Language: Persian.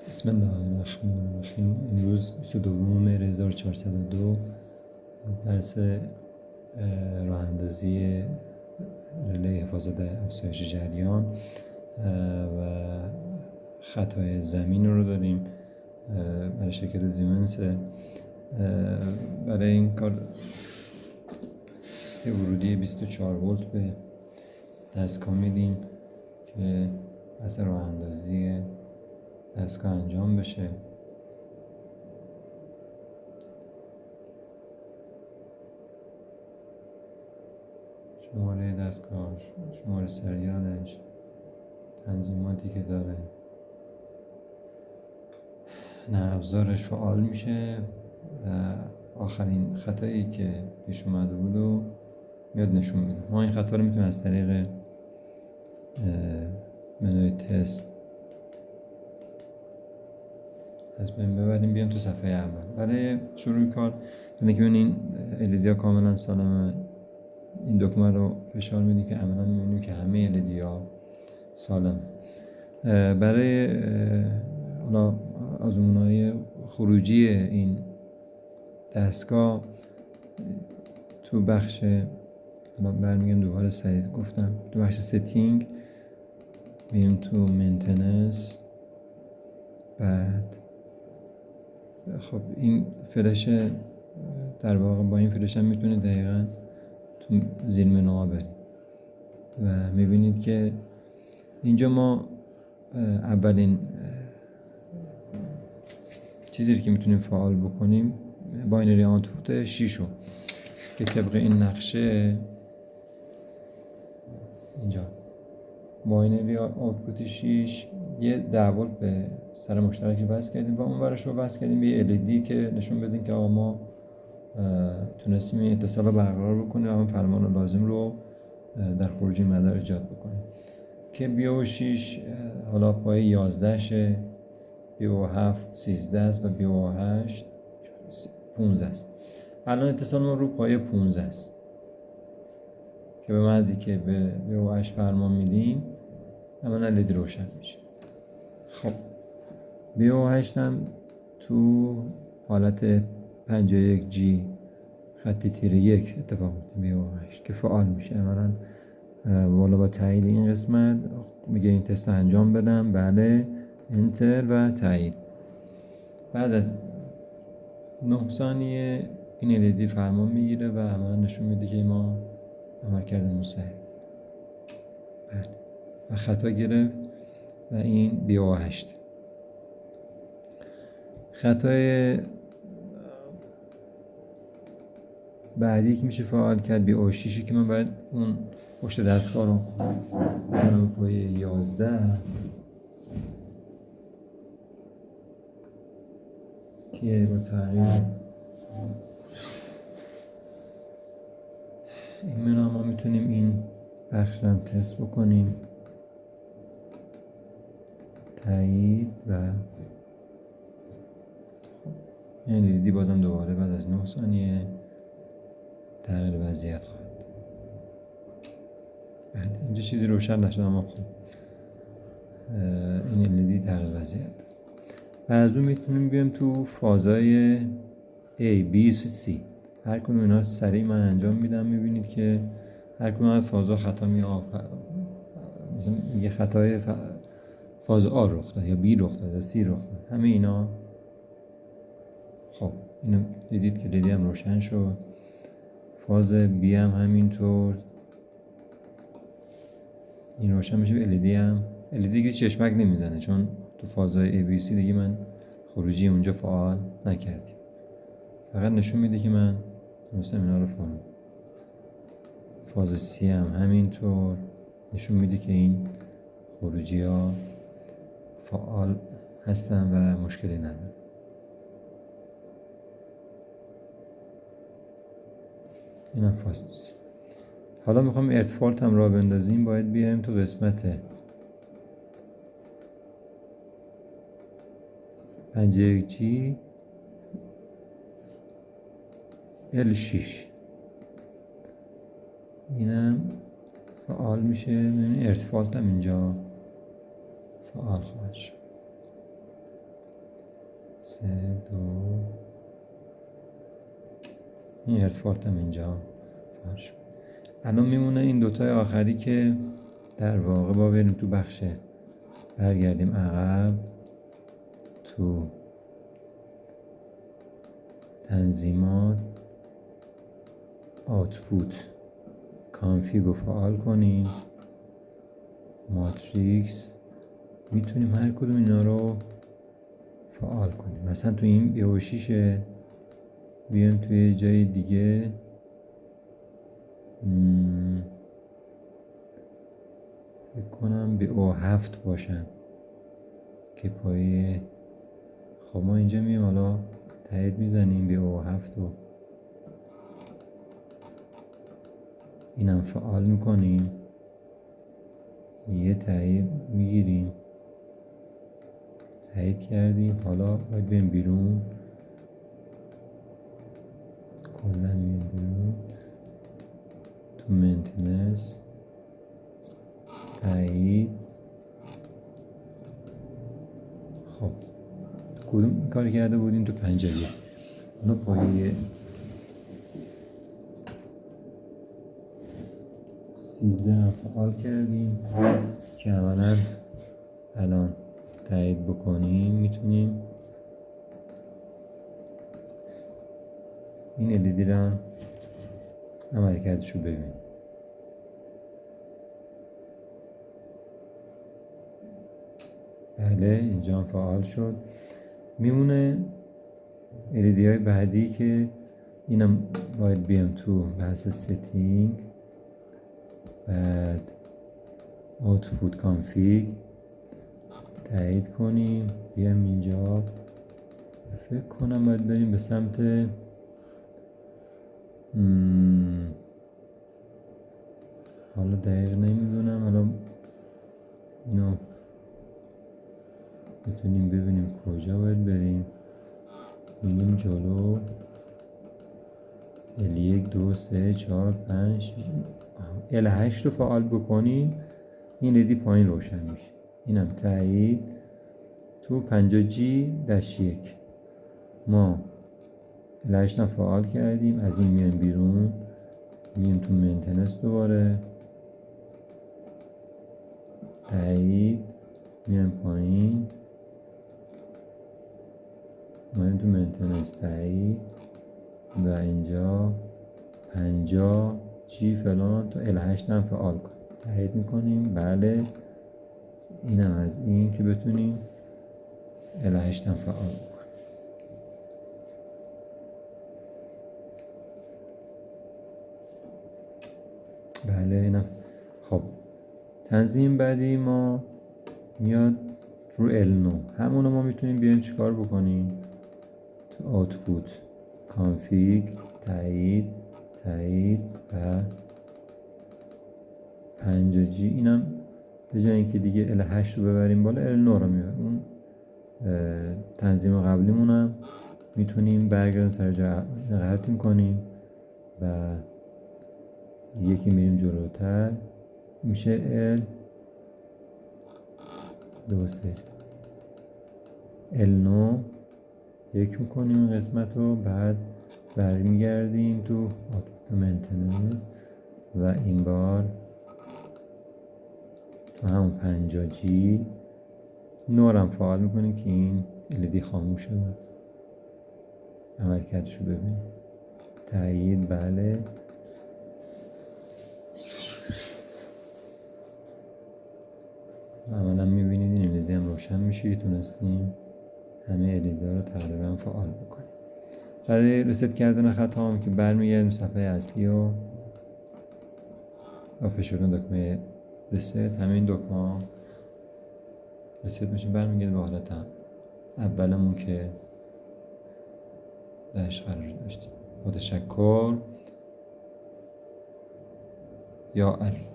بسم الله الرحمن الرحیم. امروز 22 مهر 1402 بحث راه اندازی ریله حفاظت افزایش جریان و خطای زمین رو داریم برای شرکت زیمنس. برای این کار یه ورودی 24 ولت به دستگاه میدیم که بحث راه اندازی دستگاه انجام بشه. شماره دستگاه، شماره سریالش، تنظیماتی که داره، نه ابزارش فعال میشه و آخرین خطایی که پیش اومده بود و میاد نشون میده. ما این خطا رو میتونیم از طریق منوی تست از بین ببریم بیام تو صفحه اول. برای شروع کار اینه که این LED ها کاملا سالمه. این دکمه رو فشار میدیم که عملا میبینیم که همه LED ها سالم. برای آزمون‌های خروجی این دستگاه تو بخش برمیگم دوباره سریع گفتم تو بخش ستینگ میریم تو منتنس. بعد خب این فلش در واقع با این فلش هم میتونه دقیقاً تو زیر منوها بریم و میبینید که اینجا ما اولین چیزی که میتونیم فعال بکنیم باینری آوتپوت 6 رو که طبق این نقشه اینجا باینری آوتپوت 6 یه 10 ولت به سر مشترک وصل کردیم و اون ورش رو وصل کردیم به یه LED که نشون بدیم که آقا ما تونستیم این اتصال رو برقرار بکنیم و اون فرمان لازم رو در خروجی مدار ایجاد بکنیم که BO6 حالا پای 11 شه، BO7 13 است و BO8 15 است. الان اتصال ما رو پای 15 است که به محضی که به BO8 فرمان میدیم عملا LED روشن میشه. خب BO8 هم تو حالت 51G خط تیره 1 اتفاق میفته BO8 که فعال میشه. عملا والا با تایید این قسمت میگه این تست رو انجام بدم. بله، انتر و تایید. بعد از 9 ثانیه این LED فرمان میگیره و عملا نشون میده که ما عمل کردیم صحیح. بله و خطا گرفت و این BO8. خطای بعدی که میشه فعال کرد BO6 که من باید اون پشت دستگاه رو بزنم پای 11 که با تغییر این منو ما میتونیم این بخش رو هم تست بکنیم. تایید و این دیدی بازم دوباره بعد از 9 ثانیه تغییر وضعیت خواهد. بله اینجا چیزی روشن نشد اما خب این LED تغییر وضعیت. و از اون میتونیم بیایم تو فازهای A, B, C. هر کدوم اینا سریع من انجام میدم. میبینید که هر کدوم از فازها خطا مثلا میگه خطای فاز A رخ داد یا B رخ داد یا C رخ داد. همه اینا خب اینو دیدید که LED هم روشن شد. فاز B هم همینطور این روشن میشه. LED هم LED دیگه چشمک نمیزنه چون تو فازهای ABC دیگه من خروجی اونجا فعال نکردیم. فقط نشون میده که من تونستم اینا رو فعال. فاز C هم همینطور نشون میده که این خروجی ها فعال هستن و مشکلی ندارن. این هم فاز C. حالا میخوام ارتفالت هم راه بندازیم. باید بیایم تو قسمت 51G L6 اینم فعال میشه. ببینید ارتفالت هم اینجا فعال خواهد شد. 3 2 این ارتفاعات هم اینجا فرش. الان میمونه این دوتای آخری که در واقع با بریم تو بخش برگردیم عقب تو تنظیمات آوتپوت کانفیگ رو فعال کنیم ماتریکس میتونیم هر کدوم اینا رو فعال کنیم مثلا تو این BO6 بیایم توی جای دیگه فکر کنم BO7 باشن که پایه خب ما اینجا میایم حالا تایید میزنیم BO7 رو اینم فعال میکنیم یه تایید میگیریم تایید کردیم حالا باید بریم بیرون کلا میایم بیرون تو منتنس تایید خب تو کدوم کار کرده بودیم تو پنجره اونو پایه 13 فعال کردیم که عملا الان تایید بکنیم میتونیم این LED رو هم عملکردش رو ببینیم بله اینجا هم فعال شد میمونه LED های بعدی که اینم باید بیام تو بحث ستینگ بعد output config تایید کنیم بیام اینجا فکر کنم باید بریم به سمت حالا دقیق نمیدونم حالا اینو میتونیم ببینیم کجا باید بریم میریم جلو L1 2 3 4 5 L8 رو فعال بکنیم این LED پایین روشن میشه اینم تایید تو 50G-1 ما L8 هم فعال کردیم از این میایم بیرون میایم تو منتنس دوباره تایید میایم پایین میایم تو منتنس تایید و اینجا 50G فلان تو L8 هم فعال کن تایید میکنیم بله اینم از این که بتونیم L8 هم فعال بکنیم بله اینم خب تنظیم بعدی ما میاد رو L9 همونو ما میتونیم بیایم چیکار بکنیم تو آوتپوت کانفیگ تایید و 5G اینم به جای اینکه دیگه L8 رو ببریم بالا L9 رو میبریم اون تنظیم قبلیمون هم میتونیم برگردیم سر جا قطع کنیم و یکی میریم جلوتر میشه L9 یک میکنیم این قسمت رو بعد برمیگردیم تو منتنس و این بار تو همون 50G نورم فعال میکنیم که این LED خاموشه عملکردش رو ببینیم تایید بله عملا میبینید این LED هم روشن میشه تونستیم همه LED رو تقریبا فعال بکنیم برای ریست کردن خطا هم که برمیگردیم صفحه اصلی و با فشردن دکمه ریست همین دکمه ریست میشه برمیگرده به حالت اولمون که درش قرار داشتیم با تشکر یا علی